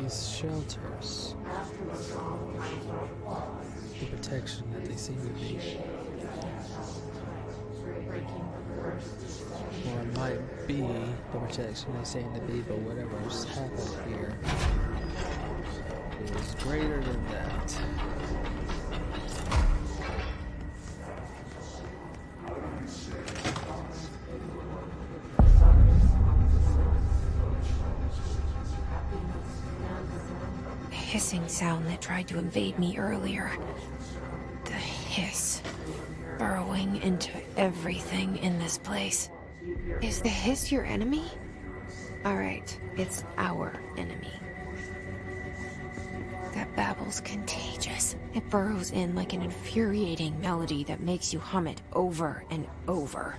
these shelters, the protection that they seem to be. Or it might be the protection they seem to be, but whatever's happened here is greater than that. Hissing sound that tried to invade me earlier. The hiss. Burrowing into everything in this place. Is the hiss your enemy? Alright, it's our enemy. That babble's contagious. It burrows in like an infuriating melody that makes you hum it over and over.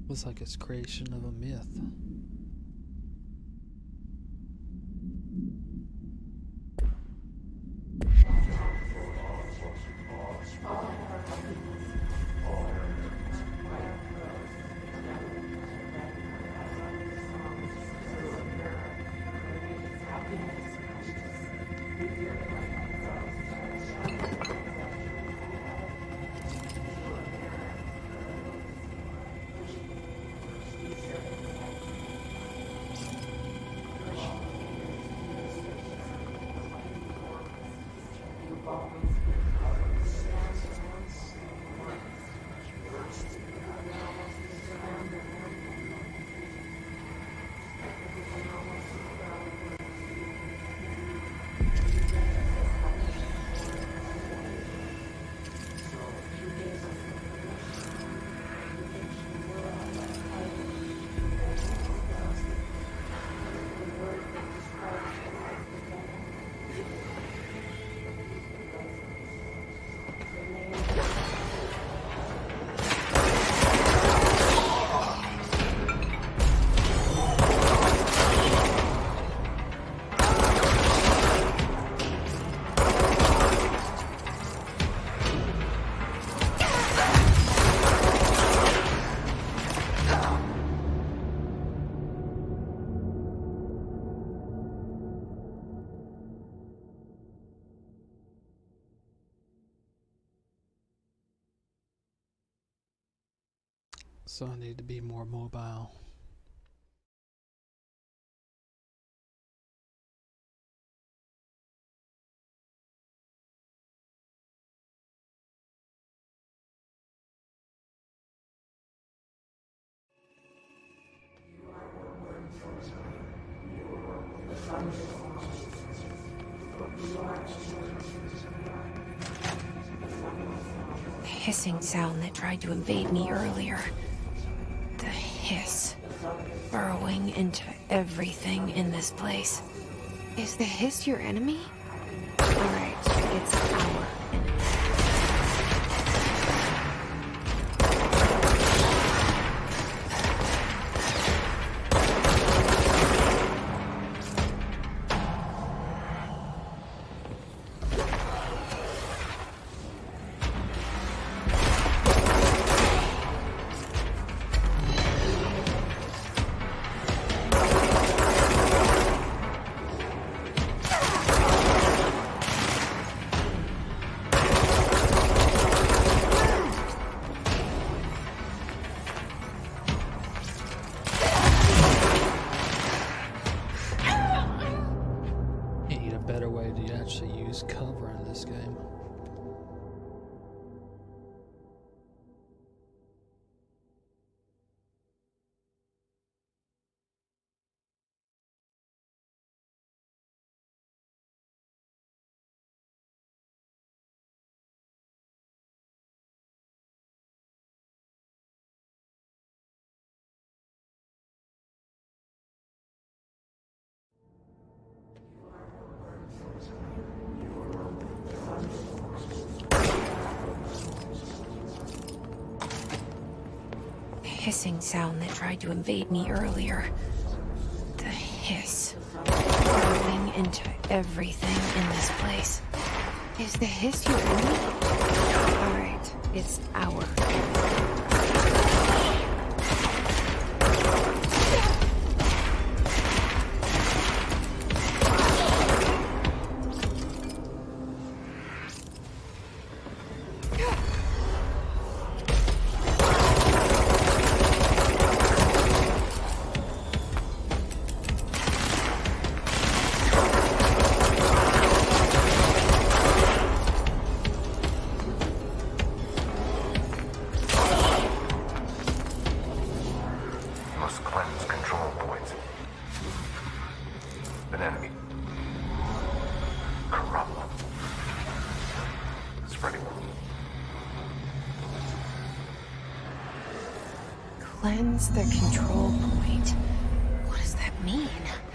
Looks like it's creation of a myth. So I need to be more mobile. The hissing sound that tried to invade me earlier. The hiss. Burrowing into everything in this place. Is the hiss your enemy? Alright, it's our enemy. hissing sound that tried to invade me earlier. The hiss. Burrowing into everything in this place. Is the hiss your enemy? Alright, it's our. Cleanse the control point. What does that mean?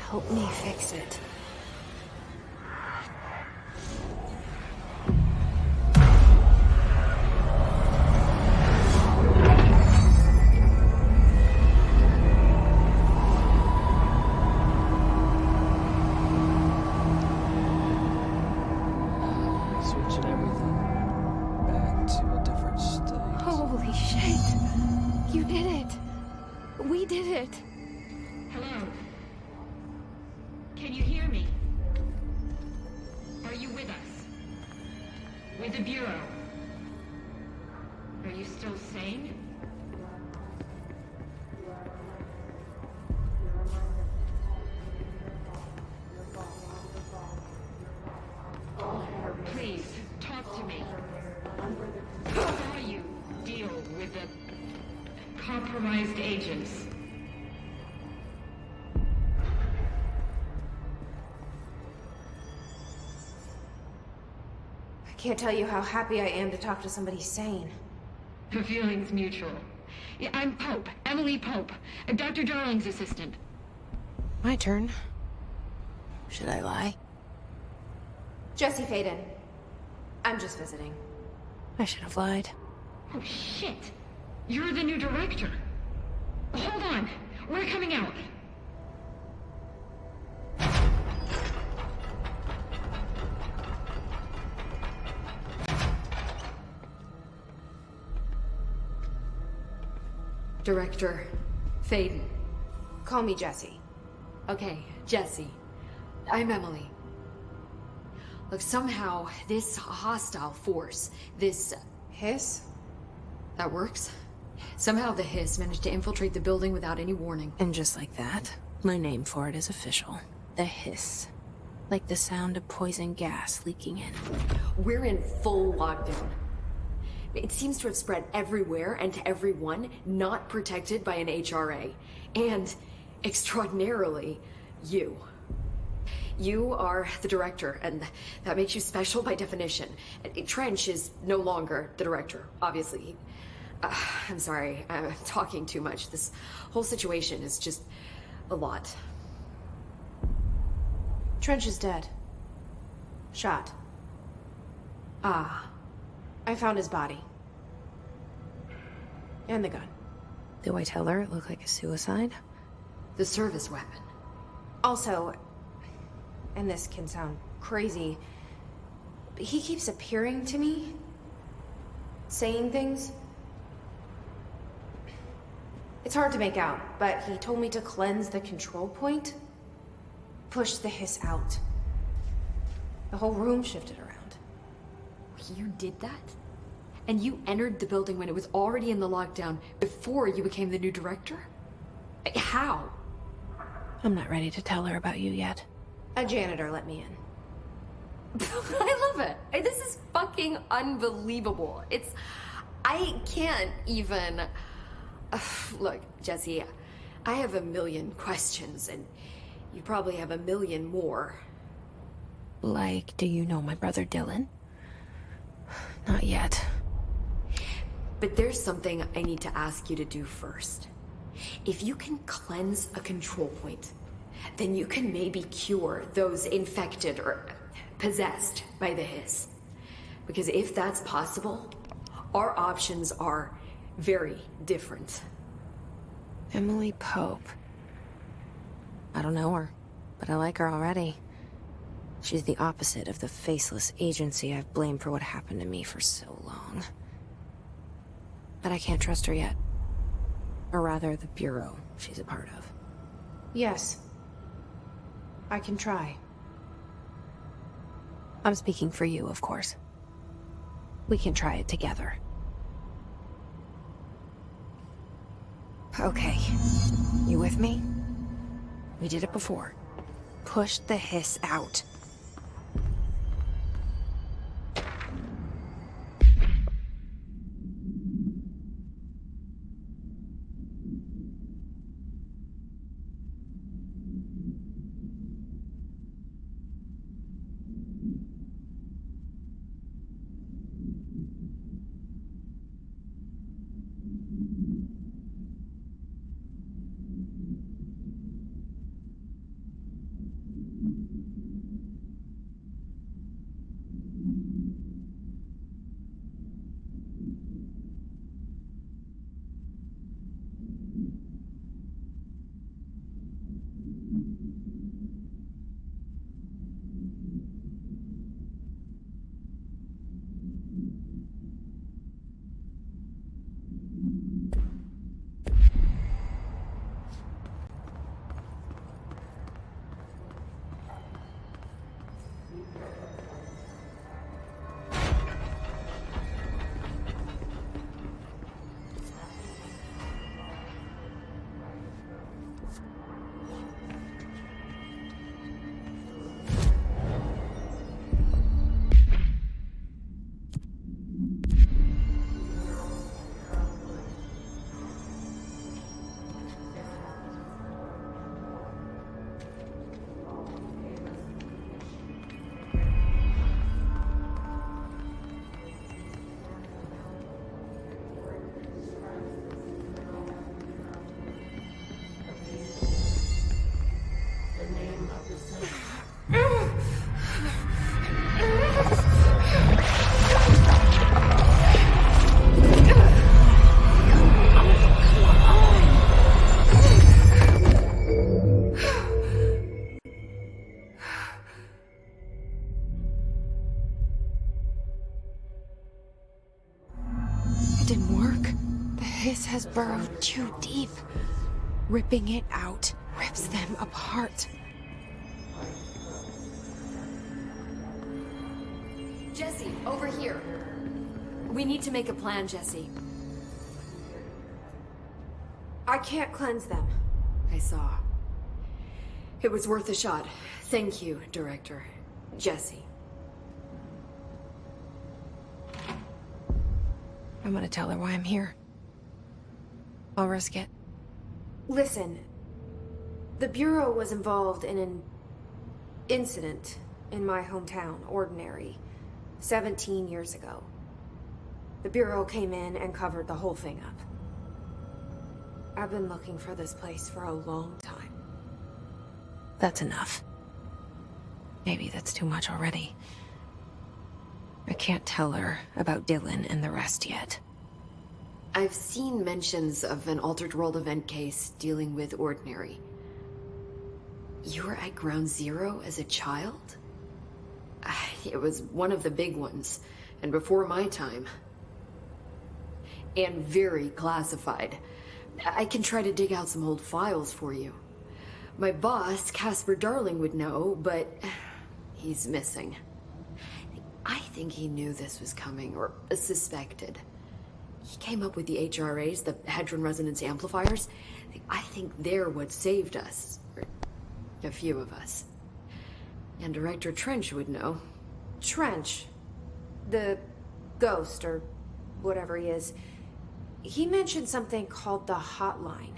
Help me fix it. Switching everything back to a different state. Holy shit! You did it! We did it! Hello? Can you hear me? Are you with us? With the Bureau? Are you still sane? Please, talk to me. How saw you deal with the compromised agents? I can't tell you how happy I am to talk to somebody sane. The feeling's mutual. Yeah, I'm Pope, Emily Pope, Dr. Darling's assistant. My turn. Should I lie? Jesse Faden. I'm just visiting. I should have lied. Oh, shit. You're the new director. Hold on. We're coming out. Director Faden. Call me Jesse. Okay, Jesse. I'm Emily. Look, somehow this hostile force, this Hiss? that works. Somehow the hiss managed to infiltrate the building without any warning. And just like that, my name for it is official. The hiss. Like the sound of poison gas leaking in. We're in full lockdown. It seems to have spread everywhere and to everyone not protected by an HRA. And, extraordinarily, you. You are the director, and that makes you special by definition. Trench is no longer the director, obviously. I'm sorry, I'm talking too much. This whole situation is just a lot. Trench is dead. Shot. Ah, I found his body. And the gun. Do I tell her it looked like a suicide? the service weapon. Also, and this can sound crazy, but he keeps appearing to me, saying things. It's hard to make out, but he told me to cleanse the control point, push the hiss out. The whole room shifted around. You did that? And you entered the building when it was already in the lockdown before you became the new director? How? I'm not ready to tell her about you yet. A janitor let me in. I love it. This is fucking unbelievable. I can't even... Look, Jesse, I have a million questions, and you probably have a million more. Like, do you know my brother Dylan? Not yet. But there's something I need to ask you to do first. If you can cleanse a control point, then you can maybe cure those infected or possessed by the hiss. Because if that's possible, our options are very different. Emily Pope. I don't know her, but I like her already. She's the opposite of the faceless agency I've blamed for what happened to me for so long. But I can't trust her yet. Or rather, the Bureau she's a part of. Yes. I can try. I'm speaking for you, of course. We can try it together. Okay. You with me? We did it before. Push the hiss out. This has burrowed too deep. Ripping it out rips them apart. Jesse, over here. We need to make a plan, Jesse. I can't cleanse them. I saw. It was worth a shot. Thank you, Director. Jesse. I'm gonna tell her why I'm here. I'll risk it. Listen, the Bureau was involved in an incident in my hometown, Ordinary, 17 years ago. The Bureau came in and covered the whole thing up. I've been looking for this place for a long time. That's enough. Maybe that's too much already. I can't tell her about Dylan and the rest yet. I've seen mentions of an Altered World event case dealing with Ordinary. You were at Ground Zero as a child? It was one of the big ones, and before my time. And very classified. I can try to dig out some old files for you. My boss, Casper Darling, would know, but he's missing. I think he knew this was coming, or suspected. He came up with the HRAs, the Hadron Resonance Amplifiers. I think they're what saved us. Or a few of us. And Director Trench would know. Trench, the ghost, or whatever he is, he mentioned something called the Hotline.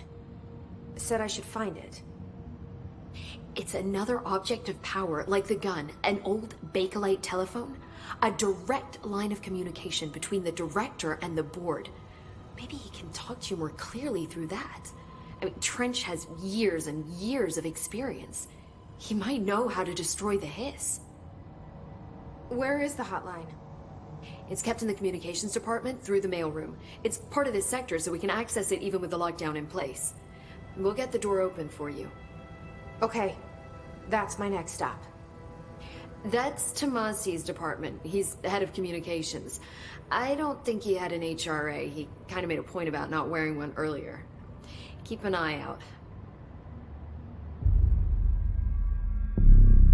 Said I should find it. It's another object of power, like the gun, an old Bakelite telephone. A direct line of communication between the director and the board. Maybe he can talk to you more clearly through that. I mean, Trench has years and years of experience. He might know how to destroy the hiss. Where is the hotline? It's kept in the communications department through the mailroom. It's part of this sector, so we can access it even with the lockdown in place. We'll get the door open for you. Okay, that's my next stop. That's Tomasi's department. He's the head of communications. I don't think he had an HRA. He kind of made a point about not wearing one earlier. Keep an eye out.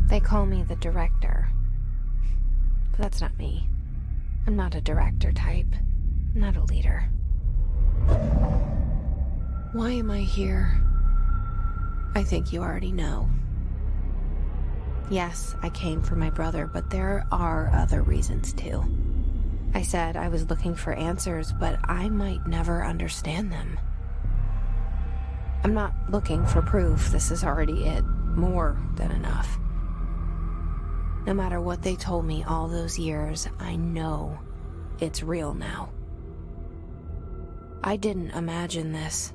They call me the director. But that's not me. I'm not a director type. I'm not a leader. Why am I here? I think you already know. Yes, I came for my brother, but there are other reasons too. I said I was looking for answers, but I might never understand them. I'm not looking for proof. This is already it. More than enough. No matter what they told me all those years, I know it's real now. I didn't imagine this.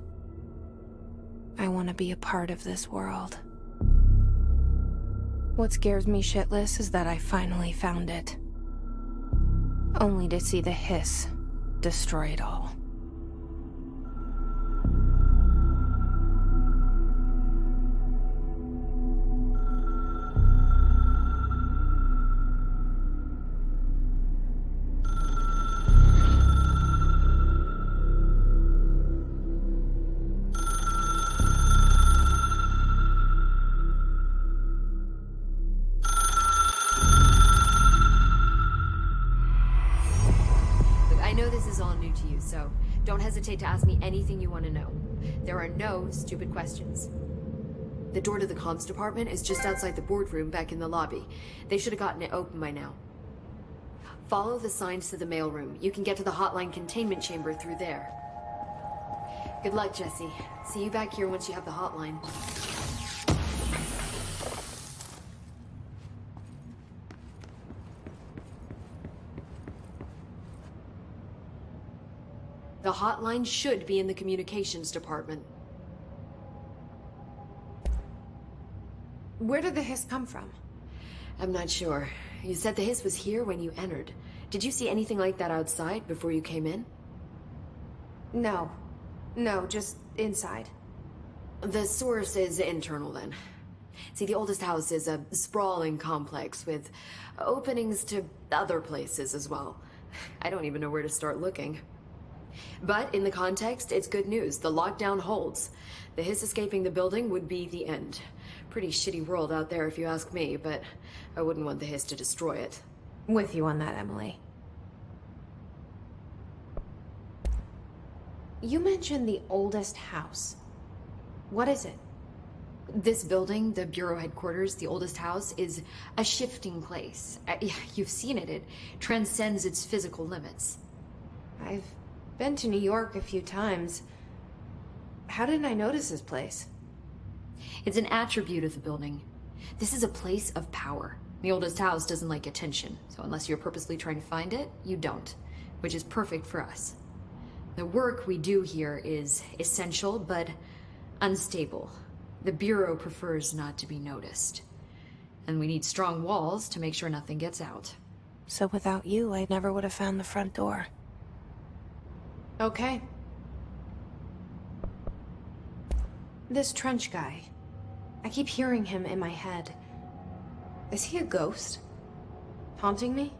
I want to be a part of this world. What scares me shitless is that I finally found it. Only to see the hiss destroy it all. I know this is all new to you, so don't hesitate to ask me anything you want to know. There are no stupid questions. The door to the comms department is just outside the boardroom back in the lobby. They should have gotten it open by now. Follow the signs to the mailroom. You can get to the hotline containment chamber through there. Good luck, Jesse. See you back here once you have the hotline. The hotline should be in the communications department. Where did the hiss come from? I'm not sure. You said the hiss was here when you entered. Did you see anything like that outside before you came in? No. No, just inside. The source is internal then. See, the oldest house is a sprawling complex with openings to other places as well. I don't even know where to start looking. But in the context, it's good news. The lockdown holds. The hiss escaping the building would be the end. Pretty shitty world out there if you ask me, but I wouldn't want the hiss to destroy it. With you on that, Emily. You mentioned the oldest house. What is it? This building, the Bureau headquarters, the oldest house, is a shifting place. Yeah, you've seen it. It transcends its physical limits. I've been to New York a few times. How didn't I notice this place? It's an attribute of the building. This is a place of power. The oldest house doesn't like attention, so unless you're purposely trying to find it, you don't, which is perfect for us. The work we do here is essential, but unstable. The Bureau prefers not to be noticed. And we need strong walls to make sure nothing gets out. So without you, I never would have found the front door. Okay. This Trench guy. I keep hearing him in my head. Is he a ghost? Haunting me?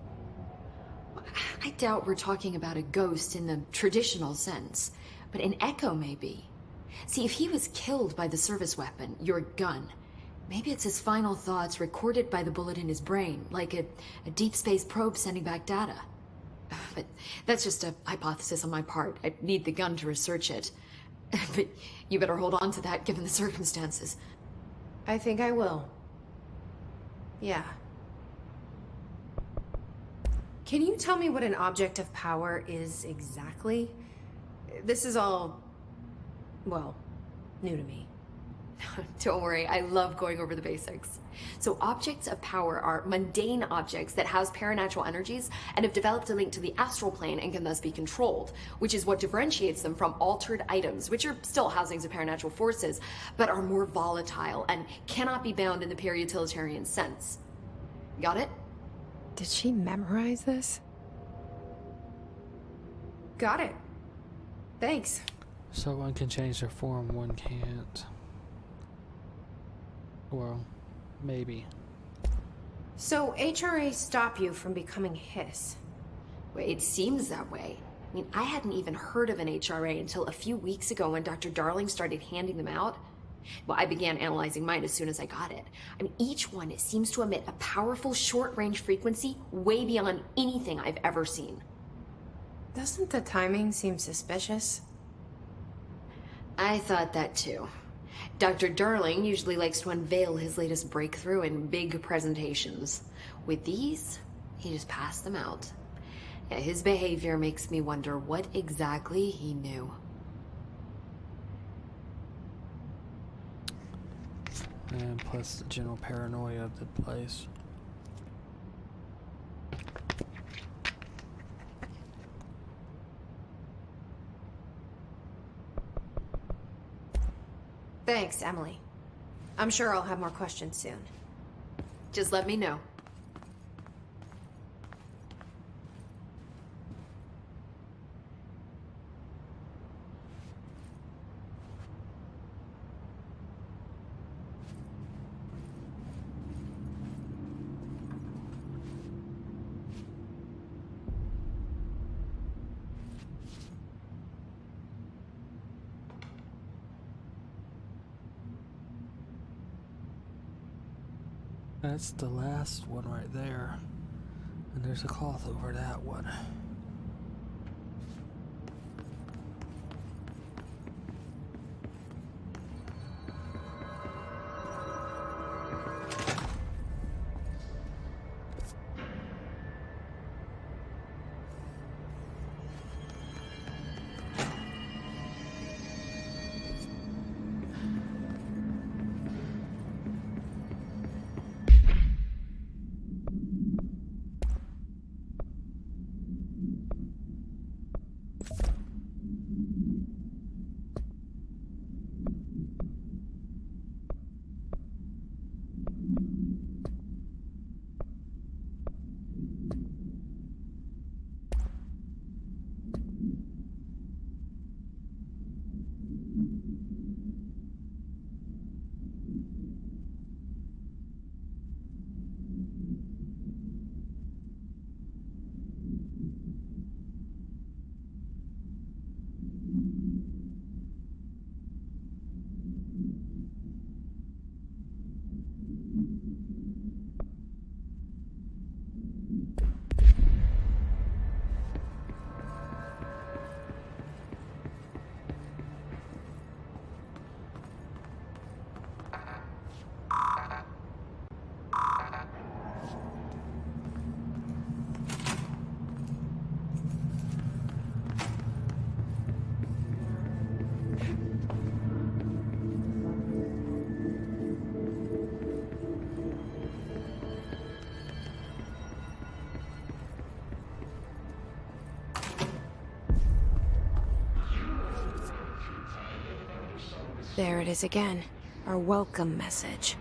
I doubt we're talking about a ghost in the traditional sense, but an echo maybe. See, if he was killed by the service weapon, your gun, maybe it's his final thoughts recorded by the bullet in his brain, like a deep space probe sending back data. But that's just a hypothesis on my part. I'd need the gun to research it. But you better hold on to that given the circumstances. I think I will. Yeah. Can you tell me what an object of power is exactly? This is all, well, new to me. Don't worry, I love going over the basics. So objects of power are mundane objects that house paranatural energies and have developed a link to the astral plane and can thus be controlled, which is what differentiates them from altered items, which are still housings of paranatural forces, but are more volatile and cannot be bound in the peri-utilitarian sense. Got it? Did she memorize this? Got it. Thanks. So one can change their form, one can't. Well, maybe. So HRAs stop you from becoming Hiss. Well, it seems that way. I mean, I hadn't even heard of an HRA until a few weeks ago when Dr. Darling started handing them out. Well, I began analyzing mine as soon as I got it. I mean, each one seems to emit a powerful short-range frequency way beyond anything I've ever seen. Doesn't the timing seem suspicious? I thought that too. Dr. Darling usually likes to unveil his latest breakthrough in big presentations. With these, he just passed them out. Yeah, his behavior makes me wonder what exactly he knew. And plus the general paranoia of the place. Thanks, Emily. I'm sure I'll have more questions soon. Just let me know. That's the last one right there. And there's a cloth over that one. There it is again. Our welcome message.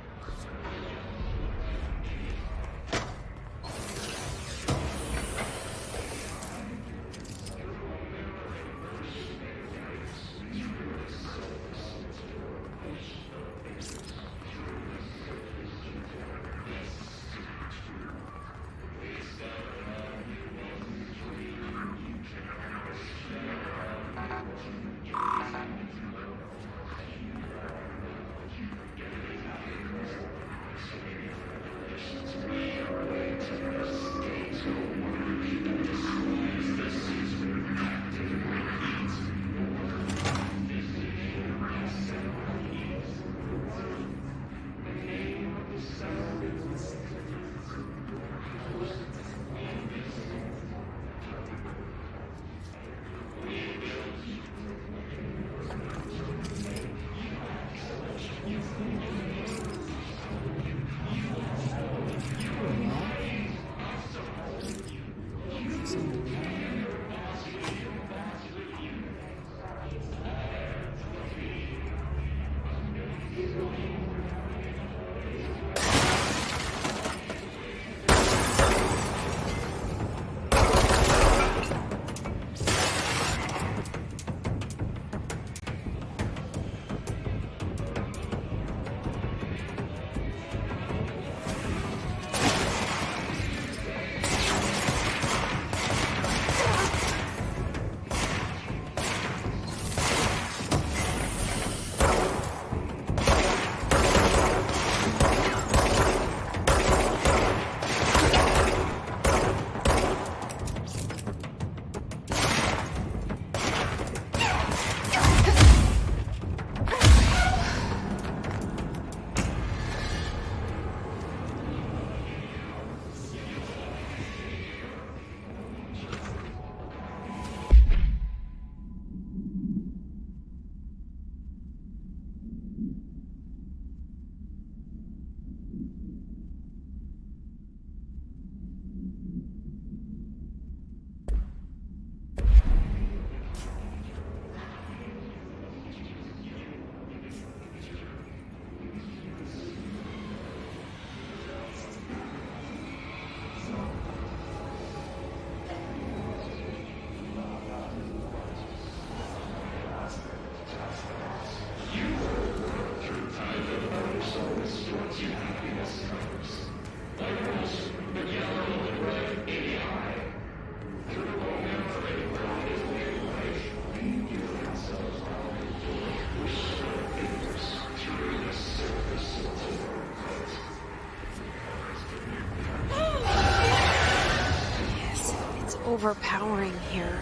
overpowering here.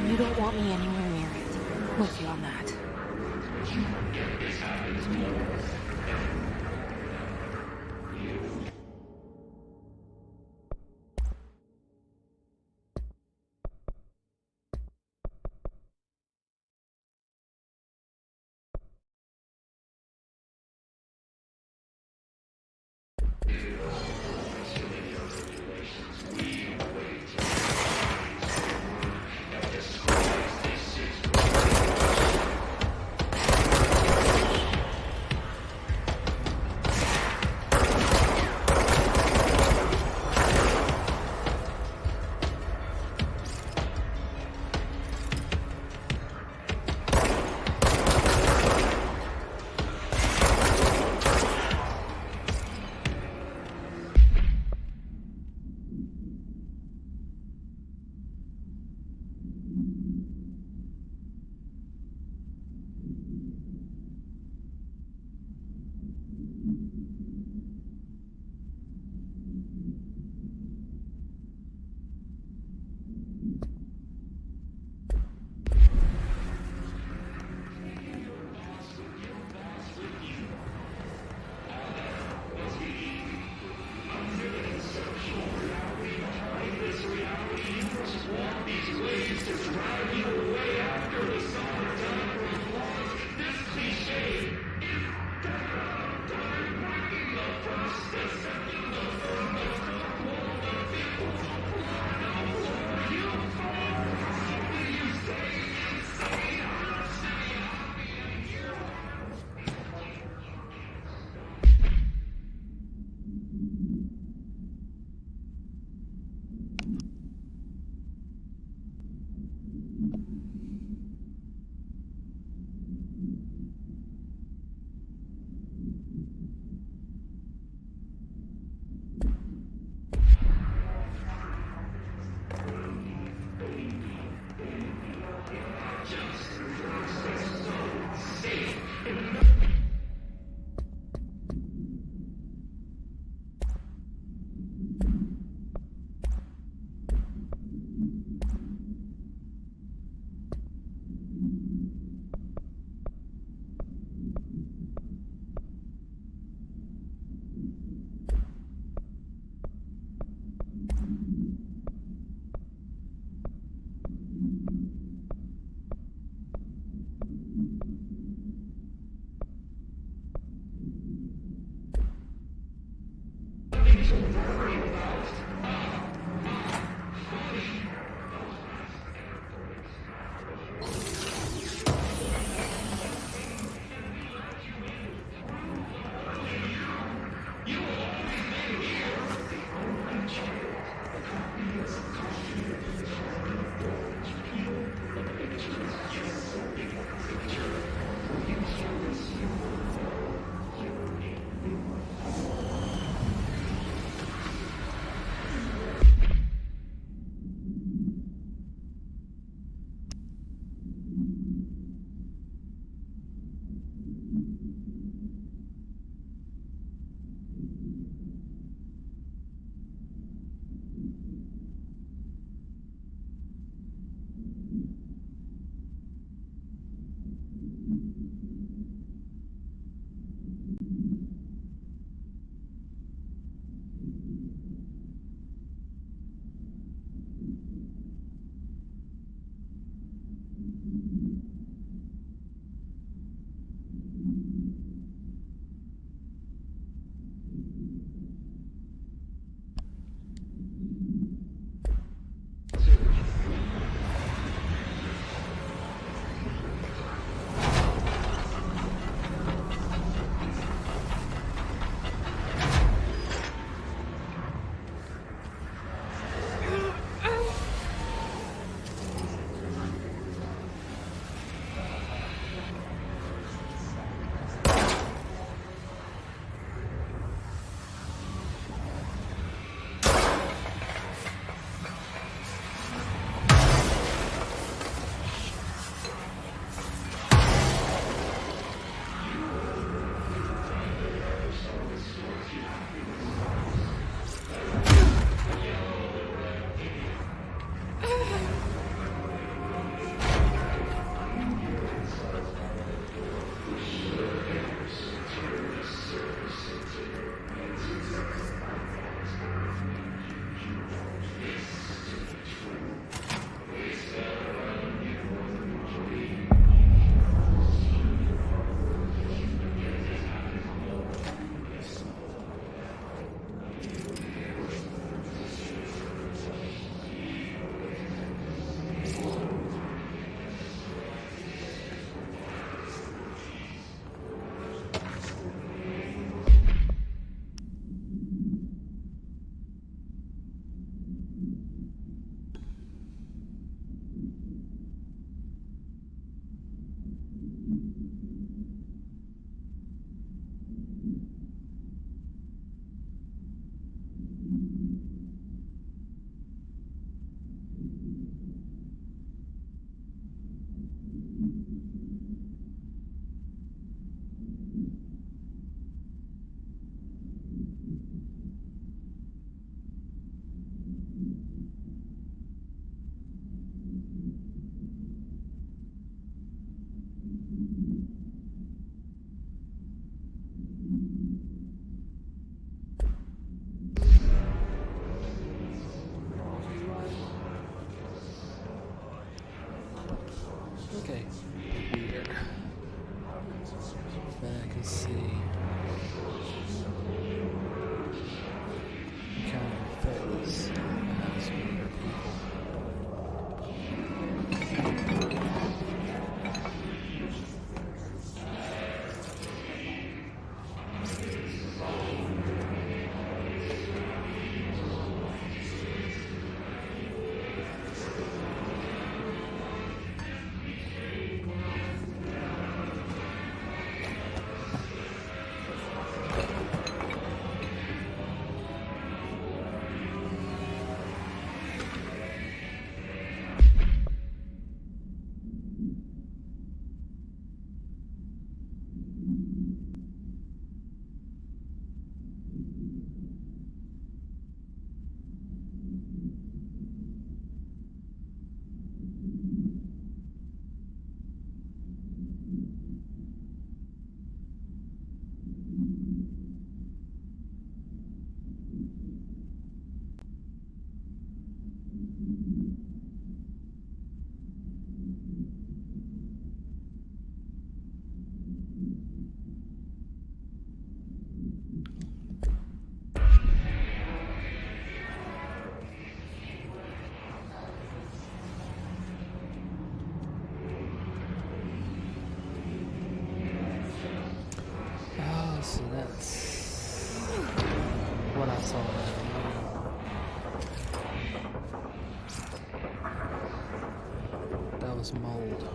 You don't want me anywhere near it. With you on that. saw that. That was mold.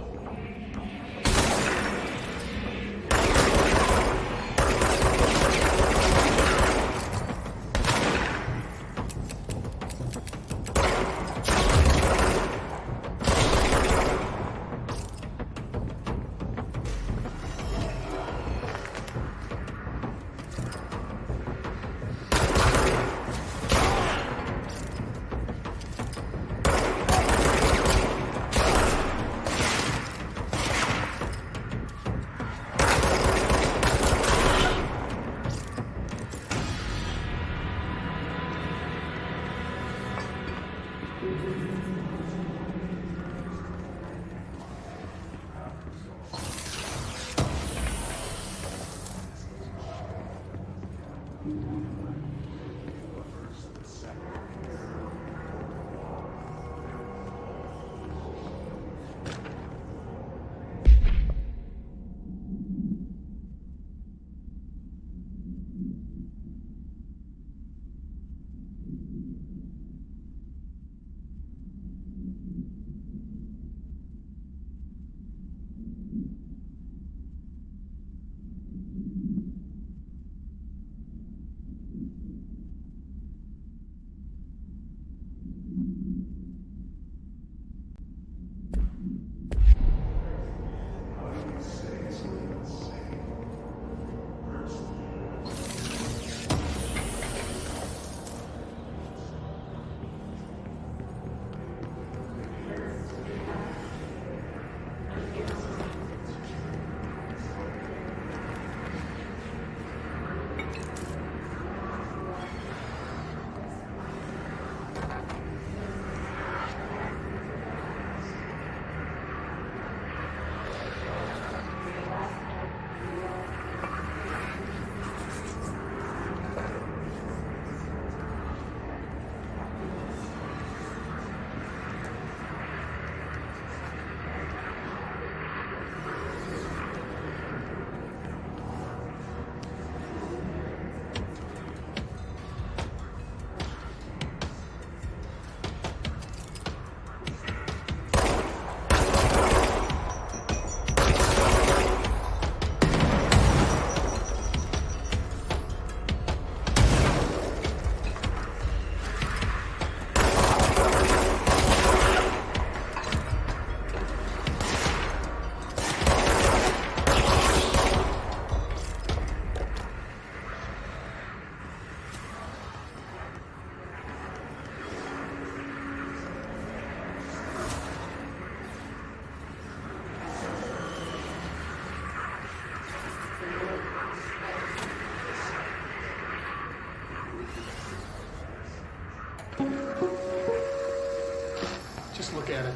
Just look at it.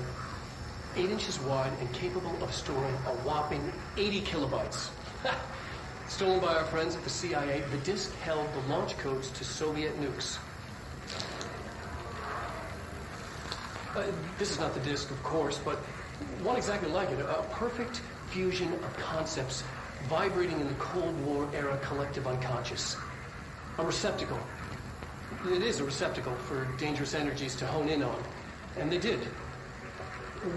8 inches wide and capable of storing a whopping 80 kilobytes. Stolen by our friends at the CIA, the disk held the launch codes to Soviet nukes. This is not the disk, of course, but one exactly like it. A perfect fusion of concepts vibrating in the Cold War era collective unconscious. A receptacle. It is a receptacle for dangerous energies to hone in on. And they did.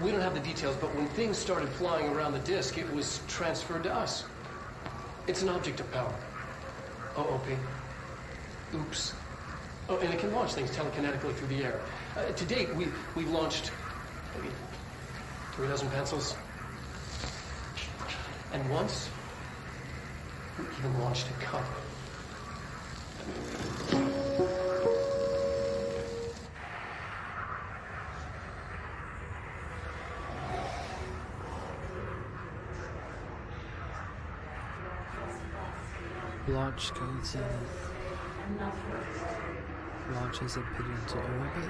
We don't have the details, but when things started flying around the disk, it was transferred to us. It's an object of power. OOP. Oops. Oh, and it can launch things telekinetically through the air. To date, we've launched maybe 3 dozen pencils. And once, we even launched a cup. Launch codes in. Launches it put into orbit.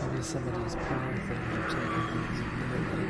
Maybe somebody's power thing or taking things immediately.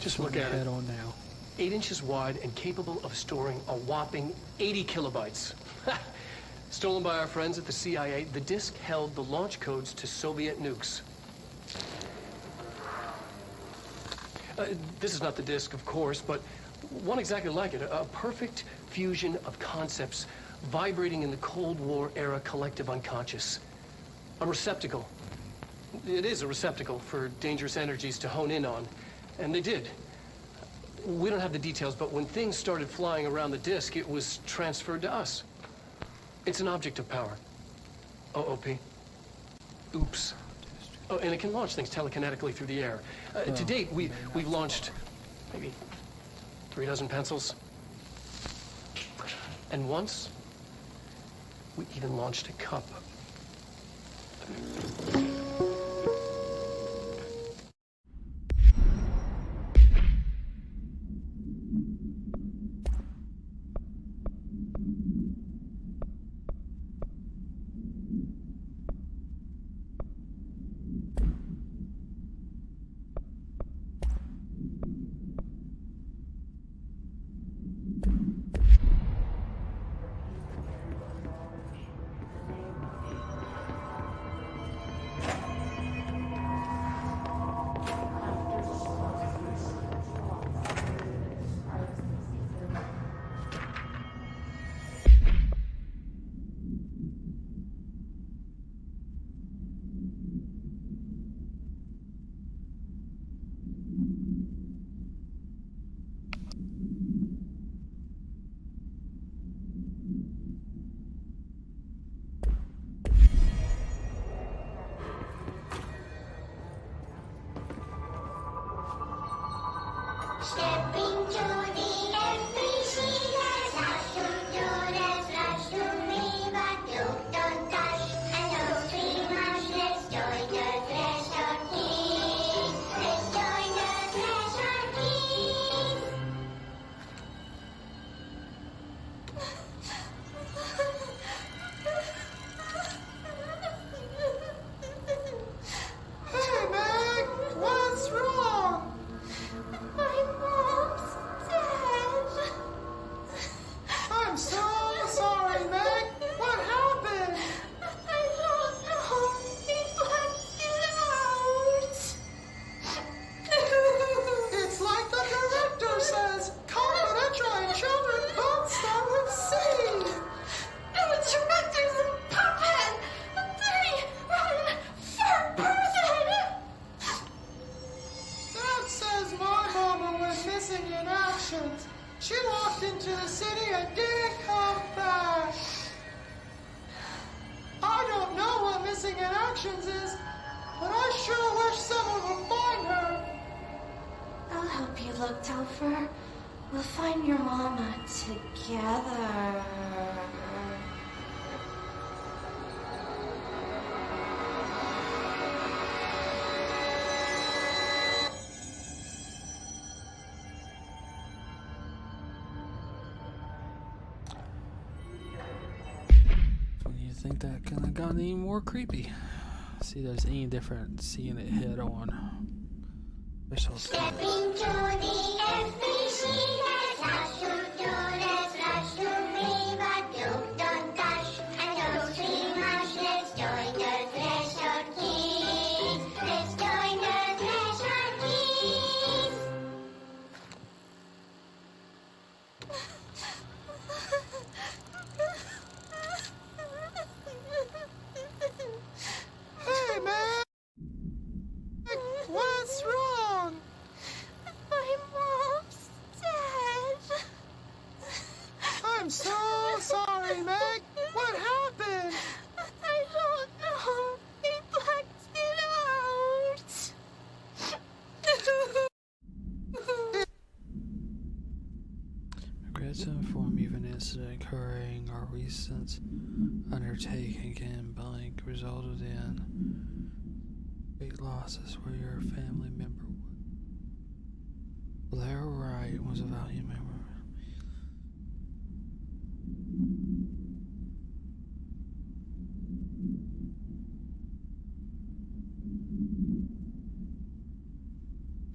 Just look at Head it. on now. 8 inches wide and capable of storing a whopping 80 kilobytes. Stolen by our friends at the CIA, the disk held the launch codes to Soviet nukes. This is not the disk, of course, but one exactly like it. A perfect fusion of concepts vibrating in the Cold War era collective unconscious. A receptacle. It is a receptacle for dangerous energies to hone in on. And they did. We don't have the details, but when things started flying around the disk, it was transferred to us. It's an object of power. OOP. Oops. Oh, and it can launch things telekinetically through the air. To date, we've launched maybe 3 dozen pencils. And once, we even launched a cup. She walked into the city and didn't come back. I don't know what missing in actions is, but I sure wish someone would find her. I'll help you look, Telfer. We'll find your mama together. When you think that kind of got any more creepy. See if there's any different seeing it head on. Step into the FBC, let's rush to me, but don't dash, and don't scream much, let's join the Threshold Kids, let's join the Threshold Kids. recent undertaking in blank resulted in big losses where your family member would. Their right was a value member.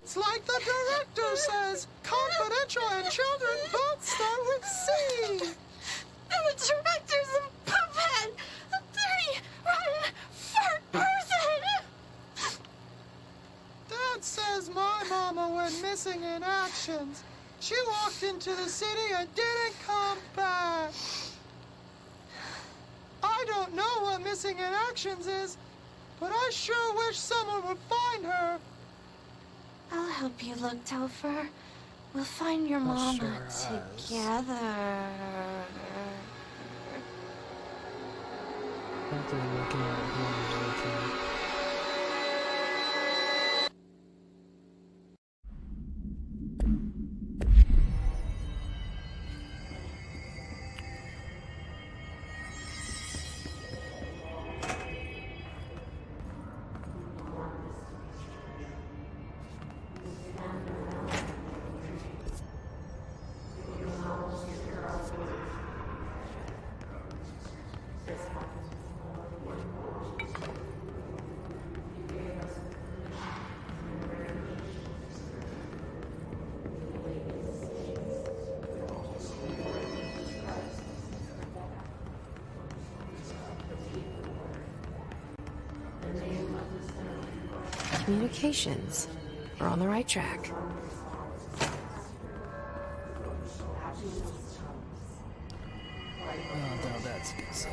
It's like the director says, confidential and children both start with C. And the director's a puppet! A dirty, rotten, fart person! Dad says my mama went missing in actions. She walked into the city and didn't come back. I don't know what missing in actions is, but I sure wish someone would find her. I'll help you look, Telfer. We'll find your mama sure as. together. Not they're looking at whoever's looking. Communications. We're on the right track. Oh, no, that's a good sign.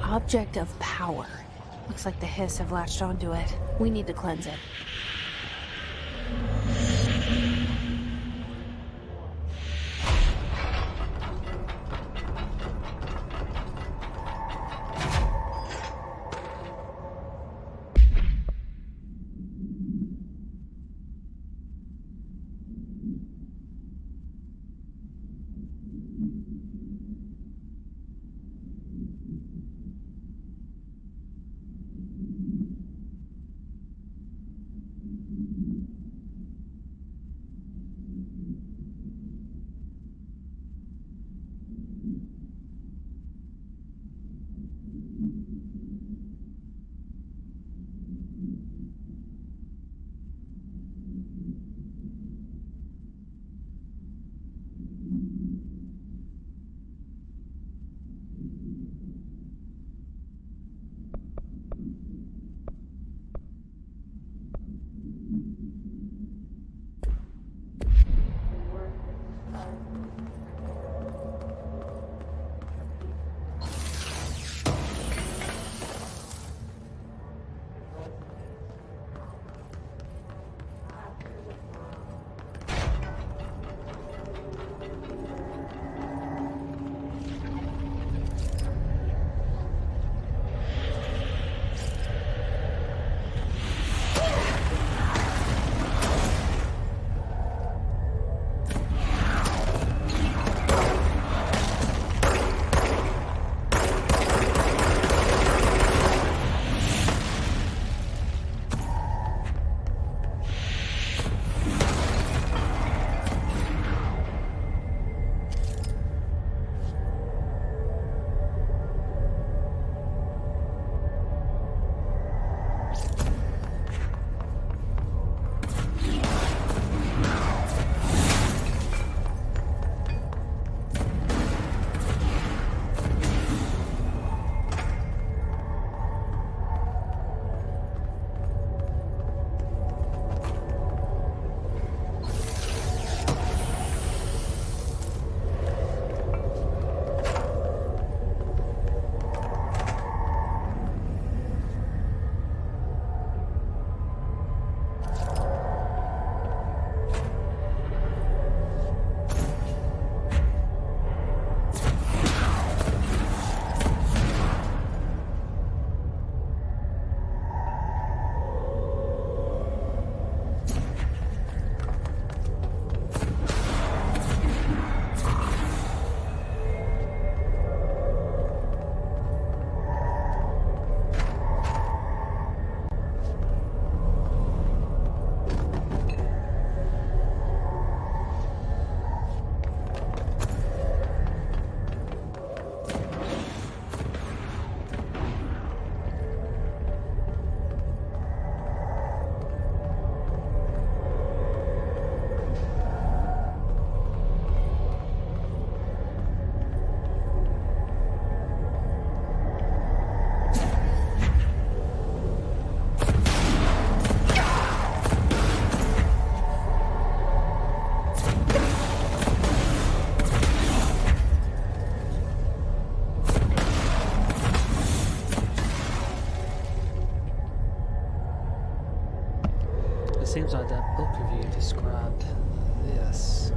Object of power. Looks like the Hiss have latched onto it. We need to cleanse it. seems like that book review described this.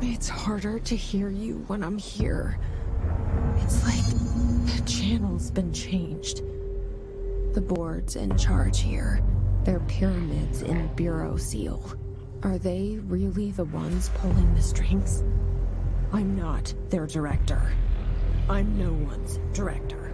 It's harder to hear you when I'm here. It's like the channel's been changed. The board's in charge here. They're pyramids in Bureau Seal. Are they really the ones pulling the strings? I'm not their director. I'm no one's director.